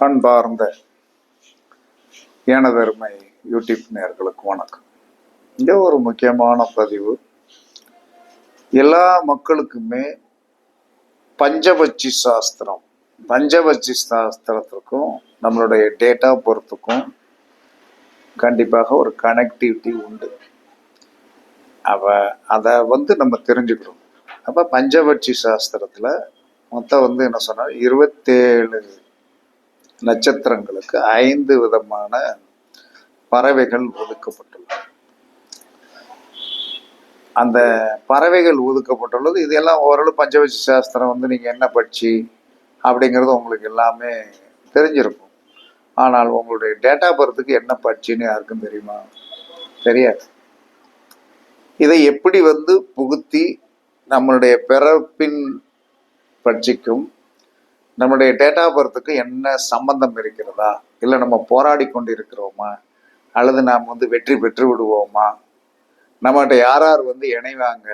அன்பார்ந்த எனதருமை யூடியூப் நேயர்களுக்கு வணக்கம். இங்கே ஒரு முக்கியமான பதிவு. எல்லா மக்களுக்குமே பஞ்சபட்சி சாஸ்திரத்திற்கும் நம்மளுடைய டேட் ஆஃப் பர்த்துக்கும் கண்டிப்பாக ஒரு கனெக்டிவிட்டி உண்டு. அதை நம்ம தெரிஞ்சுக்கிறோம். அப்போ பஞ்சபட்சி சாஸ்திரத்தில் மொத்தம் என்ன சொன்னால் 27 நட்சத்திரங்களுக்கு 5 விதமான பறவைகள் ஒதுக்கப்பட்டுள்ளது. அந்த பறவைகள் ஒதுக்கப்பட்டுள்ளது. இதெல்லாம் ஓரளவு பஞ்சபட்சி சாஸ்திரம் நீங்க என்ன பட்சி அப்படிங்கிறது உங்களுக்கு எல்லாமே தெரிஞ்சிருக்கும். ஆனால் உங்களுடைய டேட் ஆஃப் பர்த்துக்கு என்ன பட்சின்னு யாருக்கும் தெரியுமா? தெரியாது. இதை எப்படி புகுத்தி நம்மளுடைய பிறப்பின் பட்சிக்கும் நம்மளுடைய டேட் ஆஃப் பர்த்துக்கு என்ன சம்பந்தம் இருக்கிறதா, இல்லை நம்ம போராடி கொண்டு இருக்கிறோமா, அல்லது நாம் வெற்றி பெற்று விடுவோமா, நம்மகிட்ட யார் யார் இணைவாங்க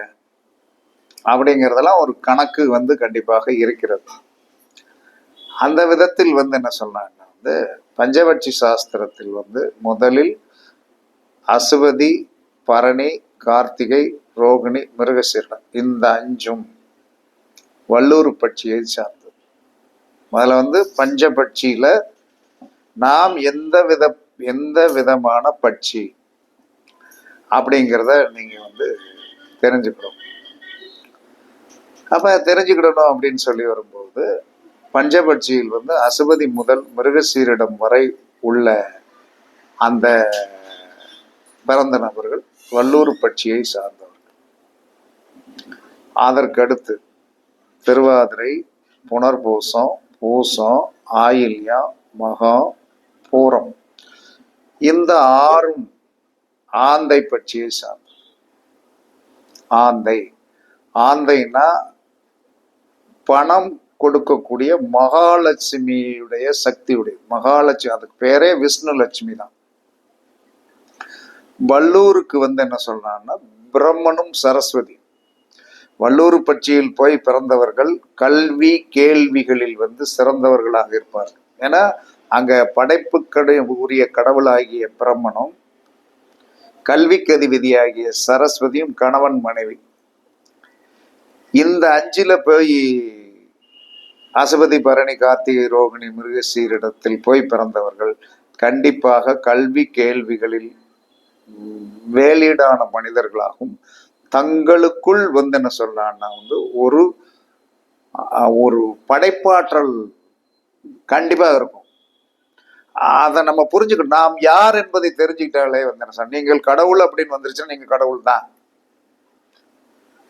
அப்படிங்கிறதெல்லாம் ஒரு கணக்கு கண்டிப்பாக இருக்கிறது. அந்த விதத்தில் என்ன சொன்னாங்க, பஞ்சபட்சி சாஸ்திரத்தில் முதலில் அசுவதி, பரணி, கார்த்திகை, ரோகிணி, மிருகசீரிடம் இந்த 5ம் வல்லூர் பட்சியை சார்ந்தது. முதல்ல பஞ்சபட்சியில நாம் எந்த விதமான பட்சி அப்படிங்கிறத நீங்க தெரிஞ்சுக்கணும். அப்ப தெரிஞ்சுக்கிடணும் அப்படின்னு சொல்லி வரும்போது பஞ்சபட்சியில் அசுபதி முதல் மிருகசீரிடம் வரை உள்ள அந்த பிறந்த நபர்கள் வல்லூர் பட்சியை சார்ந்தவர்கள். அதற்கடுத்து திருவாதிரை, புனர்பூசம், பூசம், ஆயில்யம், மகம், பூரம் இந்த 6ம் ஆந்தை பட்சியை சார்ந்தது. ஆந்தைனா பணம் கொடுக்கக்கூடிய மகாலட்சுமியுடைய சக்தியுடைய மகாலட்சுமி. அதுக்கு பேரே விஷ்ணு லட்சுமி தான். வல்லூருக்கு என்ன சொல்றாங்கன்னா பிரம்மனும் சரஸ்வதி. வல்லூர் பட்சியில் போய் பிறந்தவர்கள் கல்வி கேள்விகளில் சிறந்தவர்களாக இருப்பார்கள். ஏன்னா அங்க படைப்புக்கடை உரிய கடவுளாகிய பிரம்மனும் கல்விக்கு அதிபதியாகிய சரஸ்வதியும் கணவன் மனைவி. இந்த 5ல போய் அசுபதி, பரணி, கார்த்திகை, ரோகிணி, மிருகசீரிடத்தில் போய் பிறந்தவர்கள் கண்டிப்பாக கல்வி கேள்விகளில் வேலீடான மனிதர்களாகும். தங்களுக்குள் என்ன சொல்லலாம்னா ஒரு படைப்பாற்றல் கண்டிப்பா இருக்கும். அதை நம்ம புரிஞ்சுக்கணும். நாம் யார் என்பதை தெரிஞ்சுக்கிட்டாலே நீங்கள் கடவுள் அப்படின்னு வந்துருச்சுன்னா நீங்க கடவுள் தான்.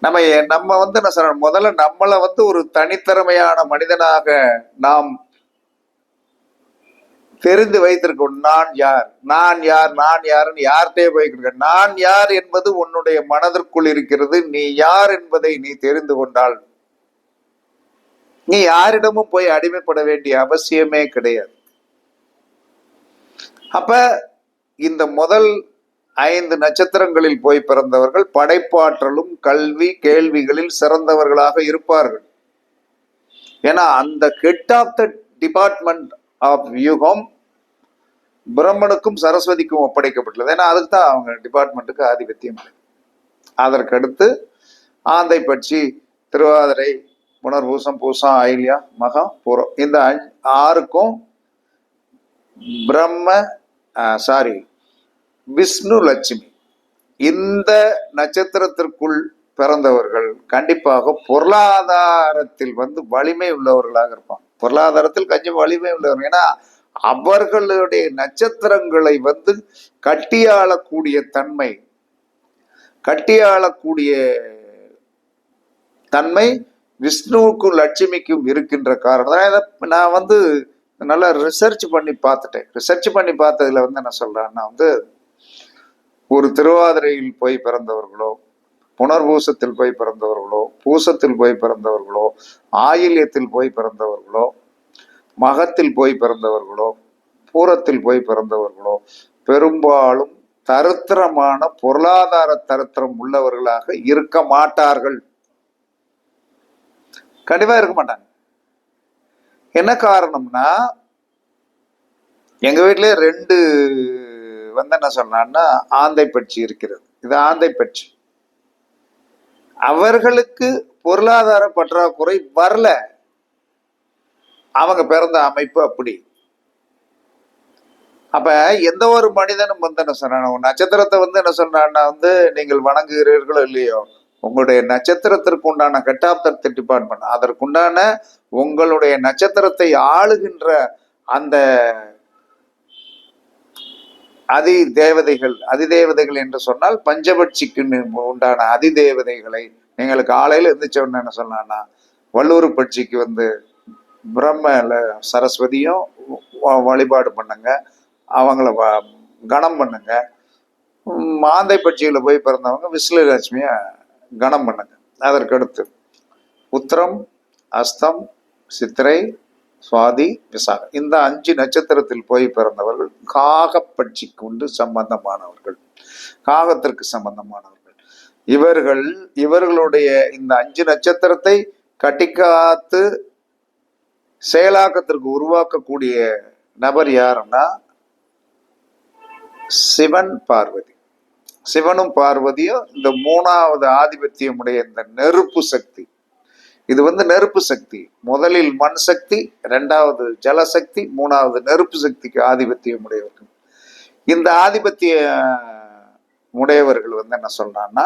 நம்ம என்ன சொல்ற, முதல்ல நம்மளை ஒரு தனித்திறமையான மனிதனாக நாம் தெரிந்து வைத்திருக்கோம். நான் யாருன்னு யார்கிட்டே போய்க்கிட்டு. நான் யார் என்பது உன்னுடைய மனதிற்குள் இருக்கிறது. நீ யார் என்பதை நீ தெரிந்து கொண்டால் நீ யாரிடமும் போய் அடிமைப்பட வேண்டிய அவசியமே கிடையாது. அப்ப இந்த முதல் 5 நட்சத்திரங்களில் போய் பிறந்தவர்கள் படைப்பாற்றலும் கல்வி கேள்விகளில் சிறந்தவர்களாக இருப்பார்கள். ஏன்னா அந்த head of the department of யுகம் பிரம்மனுக்கும் சரஸ்வதிக்கும் ஒப்படைக்கப்பட்டுள்ளது. ஏன்னா அதுக்கு தான் அவங்க டிபார்ட்மெண்ட்டுக்கு ஆதிபத்தியம். அதற்கடுத்து ஆந்தை பட்சி, திருவாதிரை, புனர்பூசம், பூசம், ஆயில்யம், மகம், பூரம் இந்த 6க்கும் விஷ்ணு லட்சுமி இந்த நட்சத்திரத்திற்குள் பிறந்தவர்கள் கண்டிப்பாக பொருளாதாரத்தில் வலிமை உள்ளவர்களாக இருப்பாங்க. பொருளாதாரத்தில் கொஞ்சம் வலிமை உள்ளவர்கள். ஏன்னா அவர்களுடைய நட்சத்திரங்களை கட்டியாளக்கூடிய தன்மை விஷ்ணுவுக்கும் லட்சுமிக்கும் இருக்கின்ற காரணம். நான் நல்லா ரிசர்ச் பண்ணி பார்த்துட்டேன். ரிசர்ச் பண்ணி பார்த்ததுல என்ன சொல்றேன்னா ஒரு திருவாதிரையில் போய் பிறந்தவர்களோ, புனர்பூசத்தில் போய் பிறந்தவர்களோ, பூசத்தில் போய் பிறந்தவர்களோ, ஆயில்யத்தில் போய் பிறந்தவர்களோ, மகத்தில் போய் பிறந்தவர்களோ, பூரத்தில் போய் பிறந்தவர்களோ பெரும்பாலும் தரித்திரமான பொருளாதார தரித்திரம் உள்ளவர்களாக இருக்க மாட்டார்கள். கண்டிப்பா இருக்க மாட்டாங்க. என்ன காரணம்னா எங்க வீட்டிலே 2 வந்து என்ன சொன்னான்னா ஆந்தை பட்சி இருக்கிறது. இது ஆந்தை பட்சி. அவர்களுக்கு பொருளாதார பற்றாக்குறை வரல. அவங்க பிறந்த அமைப்பு அப்படி. அப்ப எந்த ஒரு மனிதனும் வந்து என்ன சொன்னான, நட்சத்திரத்தை வந்து என்ன சொன்னான்னா வந்து நீங்கள் வணங்குகிறீர்களோ இல்லையோ, உங்களுடைய நட்சத்திரத்திற்கு உண்டான ஹெட் ஆஃப் த டிபார்ட்மெண்ட், அதற்குண்டான உங்களுடைய நட்சத்திரத்தை ஆளுகின்ற அந்த அதிதேவதைகள் என்று சொன்னால் பஞ்சபட்சிக்கு உண்டான அதிதேவதைகளை நீங்கள் காலையில் எந்திரிச்ச உடனே என்ன சொன்னான்னா, வல்லூர் பட்சிக்கு வந்து பிரம்ம சரஸ்வதியும் வழிபாடு பண்ணுங்க, அவங்கள கணம் பண்ணுங்க. மாந்தை பட்சியில் போய் பிறந்தவங்க விஷ்ணுலட்சுமிய கணம் பண்ணுங்க. அதற்கடுத்து உத்திரம், அஸ்தம், சித்திரை, சுவாதி, விசாகம், இந்த 5 நட்சத்திரத்தில் போய் பிறந்தவர்கள் காகப்பட்சிக்கு உண்டு சம்பந்தமானவர்கள், காகத்திற்கு சம்பந்தமானவர்கள். இவர்களுடைய இந்த 5 நட்சத்திரத்தை கட்டிக்காத்து செயலாக்கத்திற்கு உருவாக்கக்கூடிய நபர் யாருன்னா சிவன் பார்வதி. சிவனும் பார்வதியும் இந்த 3வது ஆதிபத்தியம் உடைய இந்த நெருப்பு சக்தி. இது வந்து நெருப்பு சக்தி. முதலில் மண் சக்தி, 2வது ஜலசக்தி, 3வது நெருப்பு சக்திக்கு ஆதிபத்தியம் உடையவர்கள். இந்த ஆதிபத்திய உடையவர்கள் வந்து என்ன சொல்றான்னா,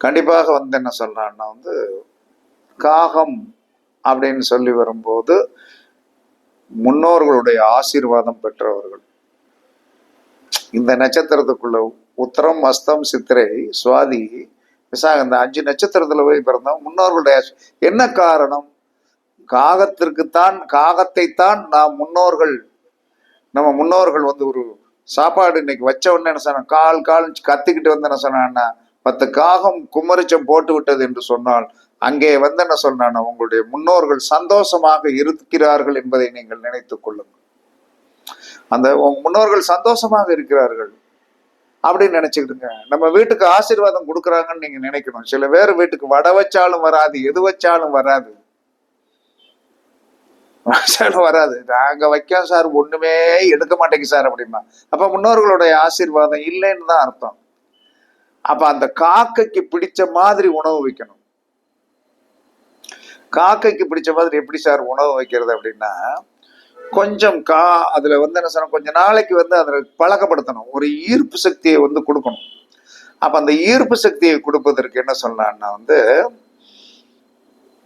கண்டிப்பாக வந்து என்ன சொல்றான்னா வந்து காகம் அப்படின்னு சொல்லி வரும்போது முன்னோர்களுடைய ஆசீர்வாதம் பெற்றவர்கள். இந்த நட்சத்திரத்துக்குள்ள உத்திரம், அஸ்தம், சித்திரை, சுவாதி, விசாகம், இந்த 5 நட்சத்திரத்துல போய் பிறந்தோம். முன்னோர்களுடைய என்ன காரணம்? காகத்தைத்தான் நம்ம முன்னோர்கள் வந்து ஒரு சாப்பாடு இன்னைக்கு வச்ச உடனே என்ன சொன்ன, கால் கத்திக்கிட்டு வந்து என்ன சொன்னா, 10 காகம் குமரிச்சம் போட்டு விட்டது என்று சொன்னால் அங்கே வந்து என்ன சொன்னான்னா, உங்களுடைய முன்னோர்கள் சந்தோஷமாக இருக்கிறார்கள் என்பதை நீங்கள் நினைத்துக் கொள்ளுங்கள். அந்த உங்க முன்னோர்கள் சந்தோஷமாக இருக்கிறார்கள் அப்படின்னு நினைச்சுக்கிட்டுங்க. நம்ம வீட்டுக்கு ஆசீர்வாதம் கொடுக்குறாங்கன்னு நீங்க நினைக்கணும். சில பேர் வீட்டுக்கு வடை வச்சாலும் வராது, எது வச்சாலும் வராது, வராது. நாங்க வைக்கோம் சார், ஒண்ணுமே எடுக்க மாட்டேங்க சார் அப்படிமா. அப்ப முன்னோர்களுடைய ஆசீர்வாதம் இல்லைன்னு தான் அர்த்தம். அப்ப அந்த காக்கைக்கு பிடிச்ச மாதிரி உணவு வைக்கணும். காக்கைக்கு பிடிச்ச மாதிரி எப்படி சார் உணவு வைக்கிறது அப்படின்னா, கொஞ்சம் அதுல வந்து என்ன சொன்ன, கொஞ்ச நாளைக்கு வந்து அதை பழக்கப்படுத்தணும், ஒரு ஈர்ப்பு சக்தியை வந்து கொடுக்கணும். அப்ப அந்த ஈர்ப்பு சக்தியை கொடுப்பதற்கு என்ன சொன்னான்னா வந்து,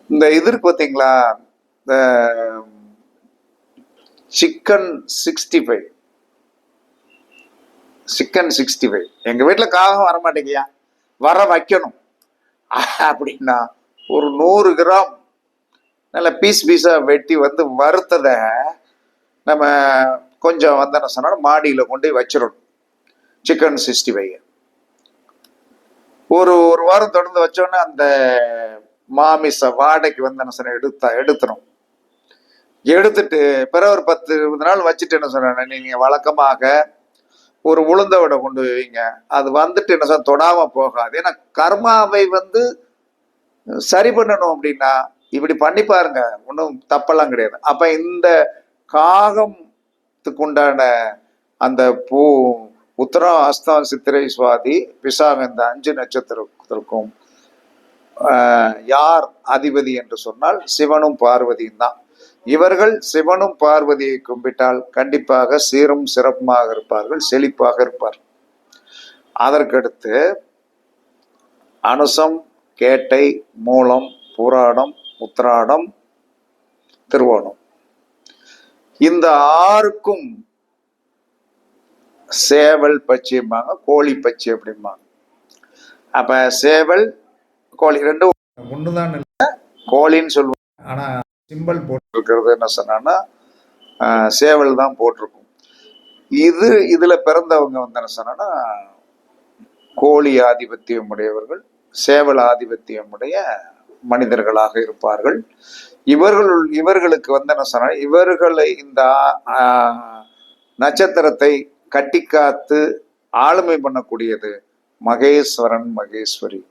இந்த இதற்கு பார்த்தீங்களா, இந்த சிக்கன் 65 எங்க வீட்டுல காகம் வரமாட்டேங்கயா, வர வைக்கணும் அப்படின்னா ஒரு 100 கிராம் நல்ல பீஸா வெட்டி வந்து வறுத்ததை நம்ம கொஞ்சம் வந்து என்ன சொன்னா மாடியில கொண்டு வச்சிடணும். சிக்கன் 65 ஒரு வாரம் தொடர்ந்து வச்சோன்னே அந்த மாமிச வாடைக்கு வந்து என்ன சொன்ன எடுத்துரும். எடுத்துட்டு பிறகு ஒரு 10-20 நாள் வச்சுட்டு என்ன சொன்ன, நீங்க வழக்கமாக ஒரு உளுந்த வடை கொண்டு வைங்க, அது வந்துட்டு என்ன சொன்ன தொடாம போகாது. ஏன்னா கர்மாவை வந்து சரி பண்ணணும் அப்படின்னா இப்படி பண்ணி பாருங்க, ஒன்றும் தப்பெல்லாம் கிடையாது. அப்ப இந்த காகத்துக்கு உண்டான அந்த உத்திரம், அஸ்தம், சித்திரை, சுவாதி, விசாகம், இந்த 5 நட்சத்திரத்திற்கும் யார் அதிபதி என்று சொன்னால் சிவனும் பார்வதியும் தான். இவர்கள் சிவனும் பார்வதியை கும்பிட்டால் கண்டிப்பாக சீரும் சிறப்புமாக இருப்பார்கள், செழிப்பாக இருப்பார். அதற்கடுத்து அனுசம், கேட்டை, மூலம், பூராடம், உத்திராடம், திருவோணம், இந்த 6க்கும் சேவல் பட்சியம்பாங்க, கோழி பட்சி அப்படிம்பாங்க. அப்ப சேவல் கோழி ரெண்டும் ஒண்ணுதான் இல்லை, கோழின்னு சொல்லுவாங்க. ஆனா சிம்பிள் போட்டிருக்கிறது என்ன சொன்னா சேவல் தான் போட்டிருக்கும். இதுல பிறந்தவங்க வந்து என்ன சொன்னா கோழி ஆதிபத்தியம் உடையவர்கள், சேவல் ஆதிபத்தியம் உடைய மனிதர்களாக இருப்பார்கள். இவர்களுக்கு வந்து என்ன சொன்னா, இவர்களை இந்த நட்சத்திரத்தை கட்டி காத்து ஆளுமை பண்ணக்கூடியது மகேஸ்வரன், மகேஸ்வரி.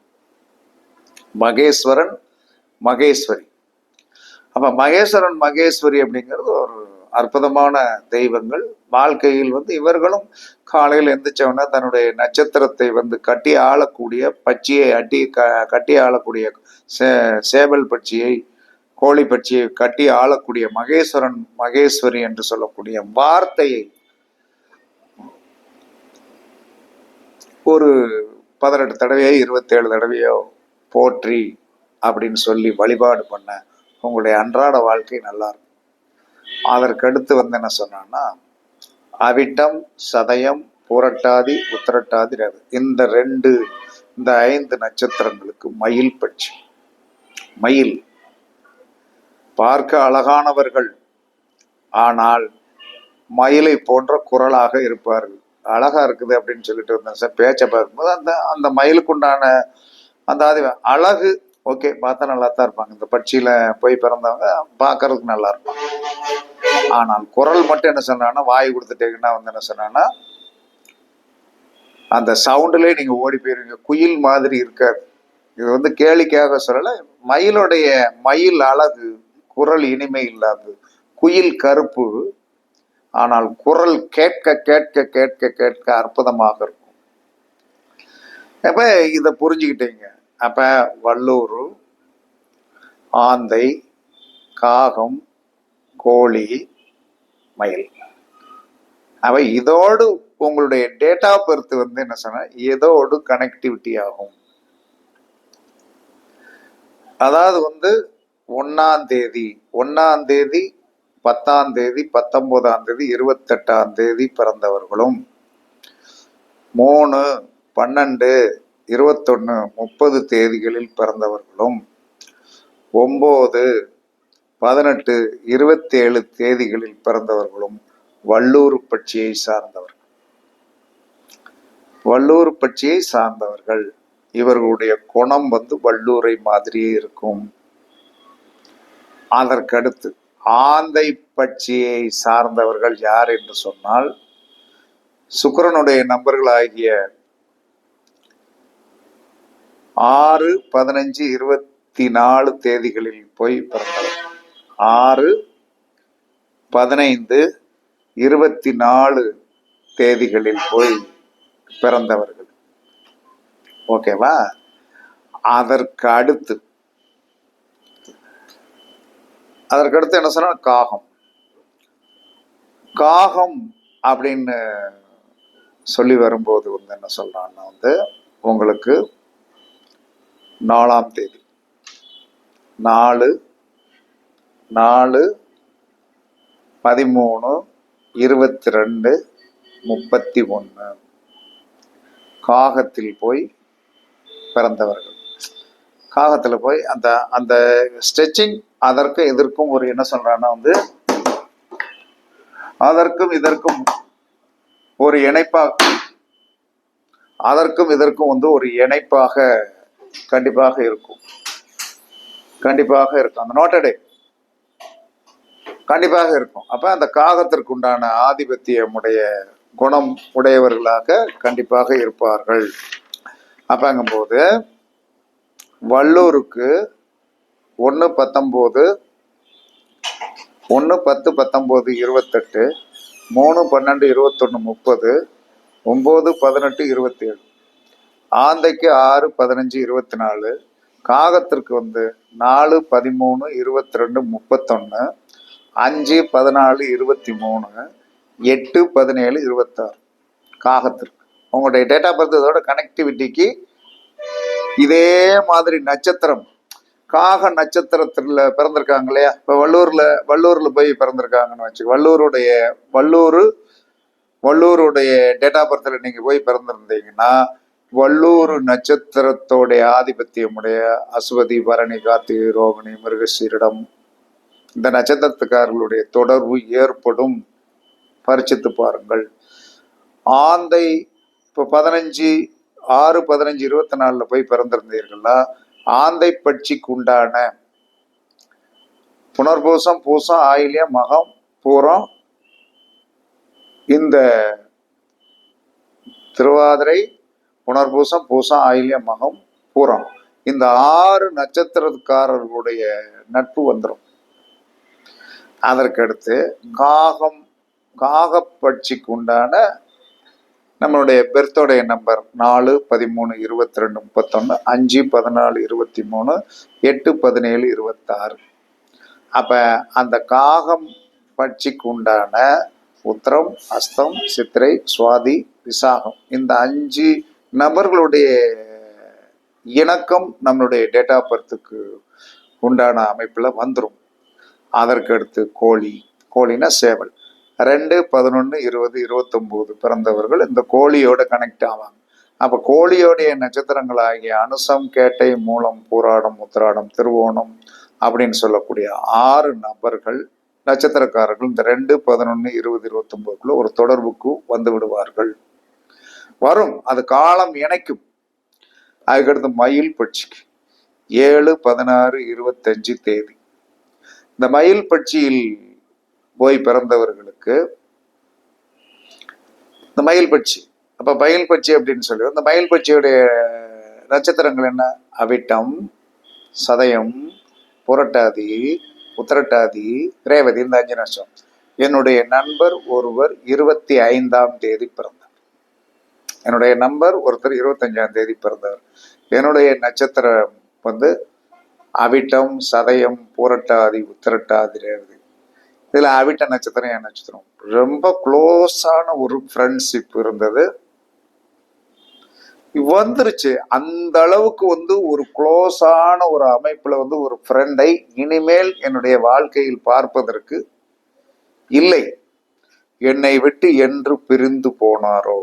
அப்ப மகேஸ்வரன், மகேஸ்வரி அப்படிங்கிறது ஒரு அற்புதமான தெய்வங்கள். வாழ்க்கையில் வந்து இவர்களும் காலையில் எந்திரிச்சவொடனே தன்னுடைய நட்சத்திரத்தை வந்து கட்டி ஆளக்கூடிய பட்சியை கட்டி ஆளக்கூடிய சேவல் பட்சியை, கோழி பட்சியை கட்டி ஆளக்கூடிய மகேஸ்வரன், மகேஸ்வரி என்று சொல்லக்கூடிய வார்த்தையை ஒரு 18 தடவையோ 27 தடவையோ போற்றி அப்படின்னு சொல்லி வழிபாடு பண்ண உங்களுடைய அன்றாட வாழ்க்கை நல்லா இருக்கும். அதற்கடுத்து வந்து என்ன சொன்னான்னா, அவிட்டம், சதயம், பூரட்டாதி, உத்திரட்டாதி, ரவி, இந்த 5 நட்சத்திரங்களுக்கு மயில் பட்சி. மயில் பார்க்க அழகானவர்கள், ஆனால் மயிலை போன்ற குரலாக இருப்பார்கள். அழகா இருக்குது அப்படின்னு சொல்லிட்டு இருந்தேன் சார். பேச்சை பார்க்கும்போது அந்த அந்த மயிலுக்குண்டான அந்த அழகு ஓகே, பார்த்தா நல்லா தான் இருப்பாங்க. இந்த பட்சியில போய் பிறந்தவங்க பார்க்கறதுக்கு நல்லா இருப்பாங்க. ஆனால் குரல் மட்டும் என்ன சொன்னான்னா, வாய் கொடுத்துட்டீங்கன்னா வந்து என்ன சொன்னான்னா, அந்த சவுண்டுலேயே நீங்க ஓடி போயிருவீங்க. குயில் மாதிரி இருக்காது. இது வந்து கேளிக்கையாக சொல்லல. மயில் அழகு, குரல் இனிமை இல்லாது, குயில் கருப்பு, ஆனால் குரல் கேட்க கேட்க கேட்க கேட்க அற்புதமாக இருக்கும். அப்ப இத புரிஞ்சுக்கிட்டீங்க. அப்ப வல்லூர், ஆந்தை, காகம், கோழி, மயில், அவ இதோடு உங்களுடைய டேட் ஆஃப் பர்த் வந்து என்ன சொன்னா இதோடு கனெக்டிவிட்டி ஆகும். அதாவது வந்து 1ஆம் தேதி 10ஆம் தேதி 19ஆம் தேதி 28ஆம் தேதி பிறந்தவர்களும், 3, 12, 21, 30 தேதிகளில் பிறந்தவர்களும், 9, 18, 27 தேதிகளில் பிறந்தவர்களும் வல்லூர் பட்சியை சார்ந்தவர்கள். வல்லூர் பட்சியை சார்ந்தவர்கள் இவர்களுடைய குணம் வந்து வல்லூரை மாதிரியே இருக்கும். அதற்கடுத்து ஆந்தை பட்சியை சார்ந்தவர்கள் யார் என்று சொன்னால், சுக்கிரனுடைய நம்பர்களாகிய 6, 15, 24 தேதிகளில் போய் பிறந்தவர். 6, 15, 24 தேதிகளில் போய் பிறந்தவர்கள். ஓகேவா? அதற்கு அடுத்து என்ன சொன்னா, காகம் அப்படின்னு சொல்லி வரும்போது வந்து என்ன சொல்றான்னா வந்து உங்களுக்கு 4ஆம் தேதி 4, 13, 22, 31 காகத்தில் போய் பிறந்தவர்கள். காகத்துல போய் அந்த அந்த ஸ்ட்ரெச்சிங் அதற்கும் இதற்கும் ஒரு என்ன சொல்றான்னா வந்து அதற்கும் இதற்கும் ஒரு இணைப்பாக கண்டிப்பாக இருக்கும். அந்த நோட்டடே கண்டிப்பாக இருக்கும். அப்ப அந்த காகத்திற்கு உண்டான ஆதிபத்தியமுடைய குணம் உடையவர்களாக கண்டிப்பாக இருப்பார்கள். அப்பங்கும்போது வல்லூருக்கு 1, 19, 1, 10, 19, 28, 3, 12, 21, 30, 9, 18, 27, ஆந்தைக்கு 6, 15, 24, காகத்திற்கு வந்து 4, 13, 22, 31, 5, 14, 23, 8, 17, 26 காகத்திற்கு. உங்களுடைய டேட் ஆஃப் பர்த் இதோட கனெக்டிவிட்டிக்கு இதே மாதிரி நட்சத்திரம், காக நட்சத்திரத்துல பிறந்திருக்காங்க இல்லையா? இப்ப வல்லூர்ல போய் பிறந்திருக்காங்கன்னு வச்சு, வல்லூருடைய டேட் ஆஃப் பர்த்ல நீங்க போய் பிறந்திருந்தீங்கன்னா, வல்லூர் நட்சத்திரத்தோடைய ஆதிபத்தியமுடைய அஸ்வதி, பரணி, கார்த்திகை, ரோகிணி, மிருகசீரிடம் இந்த நட்சத்திரத்துக்காரர்களுடைய தொடர்பு ஏற்படும். பரிச்சித்து பாருங்கள். ஆந்தை இப்போ 15, 6, 15, 24 போய் பிறந்திருந்தீர்களா, ஆந்தை பட்சிக்கு உண்டான புனர்பூசம், பூசம், ஆயில்யம், மகம், பூரம், இந்த திருவாதிரை, புனர்பூசம், பூசம், ஆயில்யம், மகம், பூரம், இந்த 6 நட்சத்திரக்காரர்களுடைய நட்பு வந்துடும். அதற்கடுத்து காகம், காகப்பட்சிக்கு உண்டான நம்மளுடைய பெர்த்தோடைய நம்பர் 4, 13, 22, 31, 5, 14, 23, 8, 17, 26. அப்ப அந்த காகம் பட்சிக்கு உண்டான உத்திரம், அஸ்தம், சித்திரை, சுவாதி, விசாகம் இந்த 5 நபர்களுடைய இணக்கம் நம்மளுடைய டேட் ஆஃப் பர்த்துக்கு உண்டான அமைப்புல வந்துடும். அதற்கு அடுத்து கோழி, கோழினா சேவல். 2, 11, 20, 29 பிறந்தவர்கள் இந்த கோழியோட கனெக்ட் ஆவாங்க. அப்ப கோழியோடைய நட்சத்திரங்களாகிய அனுசம், கேட்டை, மூலம், பூராடம், உத்திராடம், திருவோணம் அப்படின்னு சொல்லக்கூடிய 6 நபர்கள் நட்சத்திரக்காரர்கள் இந்த 2, 11, 20, 29 ஒரு தொடர்புக்கு வந்து விடுவார்கள். வரும், அது காலம் இணைக்கும். அதுக்கடுத்து மயில் பட்சிக்கு 7, 16, 25 தேதி. இந்த மயில் பட்சியில் போய் பிறந்தவர்களுக்கு இந்த மயில் பட்சி, அப்ப மயில் பட்சி அப்படின்னு சொல்லி இந்த மயில் பட்சியுடைய நட்சத்திரங்கள் என்ன? அவிட்டம், சதயம், புரட்டாதி, உத்திரட்டாதி, ரேவதி இந்த 5 நட்சத்திரம். என்னுடைய நண்பர் ஒருவர் 25ஆம் தேதி பிறந்தார். என்னுடைய நண்பர் ஒருத்தர் 25ஆம் தேதி பிறந்தவர். என்னுடைய நட்சத்திரம் வந்து அவிட்டம், சதயம், பூரட்டாதி, உத்திரட்டாதி, ரேவதி. இதுல அவிட்ட நட்சத்திரம் என் நட்சத்திரம். ரொம்ப க்ளோஸான ஒரு ஃப்ரெண்ட்ஷிப் இருந்தது, வந்துருச்சு. அந்த அளவுக்கு வந்து ஒரு க்ளோஸான ஒரு அமைப்புல வந்து ஒரு ஃப்ரெண்டை இனிமேல் என்னுடைய வாழ்க்கையில் பார்ப்பதற்கு இல்லை. என்னை விட்டு என்று பிரிந்து போனாரோ,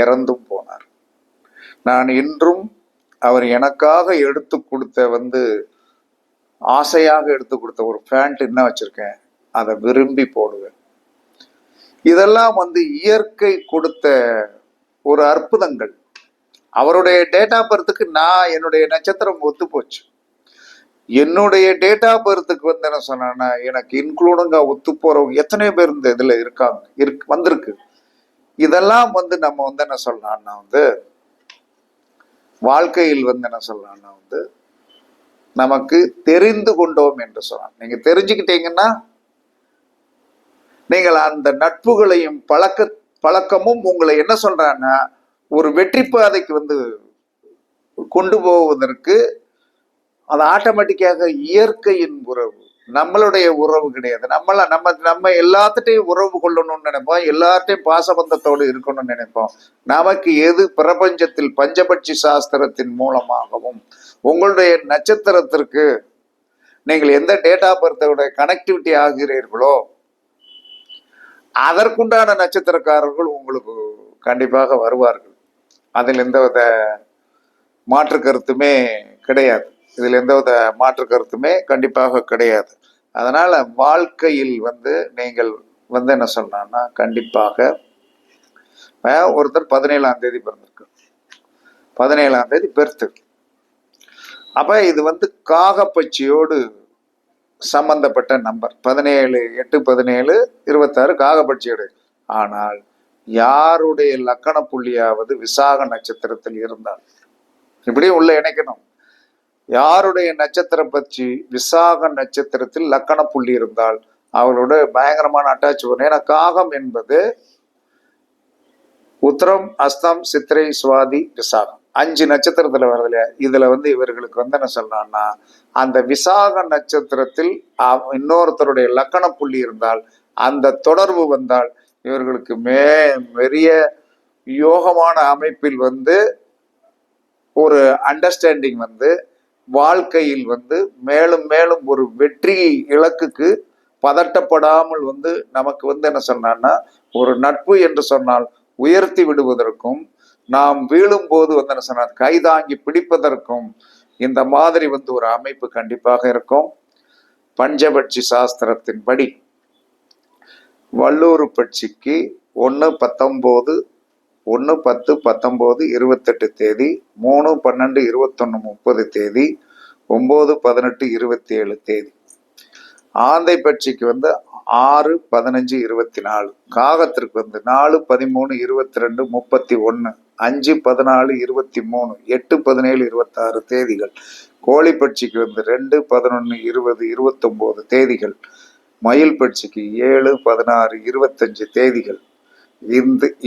இறந்தும் போனார். நான் இன்றும் அவர் எனக்காக எடுத்து கொடுத்த வந்து ஆசையாக எடுத்து கொடுத்த ஒரு பேண்ட் என்ன வச்சிருக்கேன், அதை விரும்பி போடுவேன். இதெல்லாம் வந்து இயற்கை கொடுத்த ஒரு அற்புதங்கள். அவருடைய டேட் ஆஃப் பர்த்துக்கு நான் என்னுடைய நட்சத்திரம் ஒத்து போச்சு. என்னுடைய டேட் ஆஃப் பர்த்துக்கு வந்து என்ன சொன்னா, எனக்கு இன்க்ளூடுங்க ஒத்து போறவங்க எத்தனையோ பேர் இந்த இதுல இருக்காங்க, வந்திருக்கு. இதெல்லாம் வந்து நம்ம வந்து என்ன சொல்லலாம்னா வந்து வாழ்க்கையில் வந்து என்ன சொல்லலாம்னா வந்து நமக்கு தெரிந்து கொண்டோம் என்று சொல்லலாம். நீங்க தெரிஞ்சுக்கிட்டீங்கன்னா நீங்கள் அந்த நட்புகளையும் பழக்கமும் உங்களை என்ன சொல்றான்னா ஒரு வெற்றி பாதைக்கு வந்து கொண்டு போவதற்கு அது ஆட்டோமேட்டிக்காக இயற்கையின் உறவு, நம்மளுடைய உறவு கிடையாது. நம்ம எல்லாத்துட்டையும் உறவு கொள்ளணும்னு நினைப்போம், எல்லார்ட்டையும் பாசபந்தத்தோடு இருக்கணும்னு நினைப்போம். நமக்கு எது பிரபஞ்சத்தில் பஞ்சபட்சி சாஸ்திரத்தின் மூலமாகவும் உங்களுடைய நட்சத்திரத்திற்கு நீங்கள் எந்த டேட் ஆஃப் பர்த்தோட கனெக்டிவிட்டி ஆகிறீர்களோ அதற்குண்டான நட்சத்திரக்காரர்கள் உங்களுக்கு கண்டிப்பாக வருவார்கள். அதில் எந்தவித மாற்று கருத்துமே கிடையாது. இதில் எந்தவித மாற்று கருத்துமே கண்டிப்பாக கிடையாது. அதனால வாழ்க்கையில் வந்து நீங்கள் வந்து என்ன சொன்னா கண்டிப்பாக ஒருத்தர் 17ஆம் தேதி பிறந்திருக்கு, 17ஆம் தேதி பெருத்து. அப்ப இது வந்து காகப்பட்சியோடு சம்பந்தப்பட்ட நம்பர் 17, 8, 17, 26 காகப்பட்சியோடு. ஆனால் யாருடைய லக்கண புள்ளியாவது விசாக நட்சத்திரத்தில் இருந்தால் இப்படியும் உள்ள இணைக்கணும். யாருடைய நட்சத்திர பட்சி விசாக நட்சத்திரத்தில் லக்கண புள்ளி இருந்தால் அவர்களோட பயங்கரமான அட்டாச் வரும். ஏன்னா காகம் என்பது உத்திரம், அஸ்தம், சித்திரை, சுவாதி, விசாகம் 5 நட்சத்திரத்துல வருது இல்லையா. இதுல வந்து இவர்களுக்கு வந்து என்ன சொல்லலாம்னா அந்த விசாக நட்சத்திரத்தில் இன்னொருத்தருடைய லக்கண புள்ளி இருந்தால் அந்த தொடர்பு வந்தால் இவர்களுக்கு பெரிய யோகமான அமைப்பில் வந்து ஒரு அண்டர்ஸ்டாண்டிங் வந்து வாழ்க்கையில் வந்து மேலும் மேலும் ஒரு வெற்றி இலக்குக்கு பதட்டப்படாமல் வந்து நமக்கு வந்து என்ன சொன்னான்னா ஒரு நட்பு என்று சொன்னால் உயர்த்தி விடுவதற்கும் நாம் வீழும் போது வந்து என்ன சொன்னால் கைதாங்கி பிடிப்பதற்கும் இந்த மாதிரி வந்து ஒரு அமைப்பு கண்டிப்பாக இருக்கும். பஞ்சபட்சி சாஸ்திரத்தின்படி வல்லூர் பட்சிக்கு 1, 19, 1, 10, 19, 28 தேதி, 3, 12, 21, 30 தேதி, 9, 18, 27 தேதி. ஆந்தை பட்சிக்கு வந்து 6, 15, 24. காகத்திற்கு வந்து 4, 13, 22, 31, 5, 14, 23, 8, 17, 26 தேதிகள். கோழி பட்சிக்கு வந்து 2, 11, 20, 29 தேதிகள். மயில் பட்சிக்கு 7, 16, 25 தேதிகள்.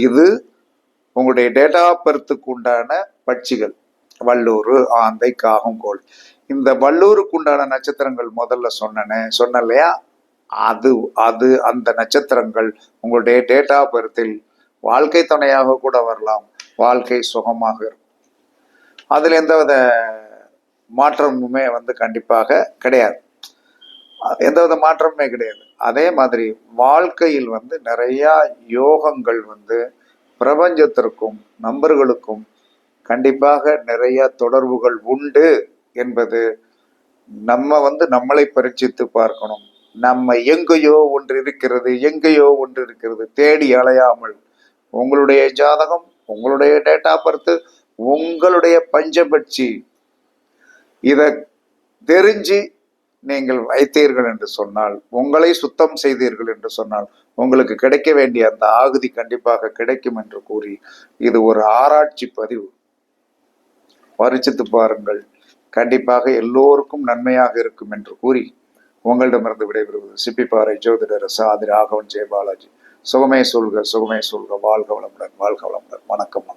இது உங்களுடைய டேட் ஆஃப் பர்த்துக்கு உண்டான பட்சிகள். வல்லூர், ஆந்தை, காகம், கோழி. இந்த வல்லூருக்கு உண்டான நட்சத்திரங்கள் முதல்ல சொன்ன இல்லையா, அந்த நட்சத்திரங்கள் உங்களுடைய டேட் ஆஃப் பர்த்தில் வாழ்க்கை துணையாக கூட வரலாம். வாழ்க்கை சுகமாக இருக்கும். அதுல எந்தவித மாற்றமுமே கண்டிப்பாக கிடையாது. எந்தவித மாற்றமுமே கிடையாது. அதே மாதிரி வாழ்க்கையில் நிறைய யோகங்கள் பிரபஞ்சத்திற்கும் நண்பர்களுக்கும் கண்டிப்பாக நிறைய தொடர்புகள் உண்டு என்பது நம்ம நம்மளை பரீட்சித்து பார்க்கணும். நம்ம எங்கேயோ ஒன்று இருக்கிறது தேடி அலையாமல் உங்களுடைய ஜாதகம், உங்களுடைய டேட் ஆஃப் பர்த், உங்களுடைய பஞ்சபட்சி இதை தெரிஞ்சு நீங்கள் வைத்தீர்கள் என்று சொன்னால், உங்களை சுத்தம் செய்தீர்கள் என்று சொன்னால், உங்களுக்கு கிடைக்க வேண்டிய அந்த ஆகுதி கண்டிப்பாக கிடைக்கும் என்று கூறி, இது ஒரு ஆராய்ச்சி பதிவு. பரிசித்து பாருங்கள், கண்டிப்பாக எல்லோருக்கும் நன்மையாக இருக்கும் என்று கூறி உங்களிடமிருந்து விடைபெறுவது சிப்பிப்பாறை ஜோதிடர் சாதி ராகவன் ஜெயபாலாஜி. சுகமே சொல்க, வாழ்க வளமுடன். வணக்கம்.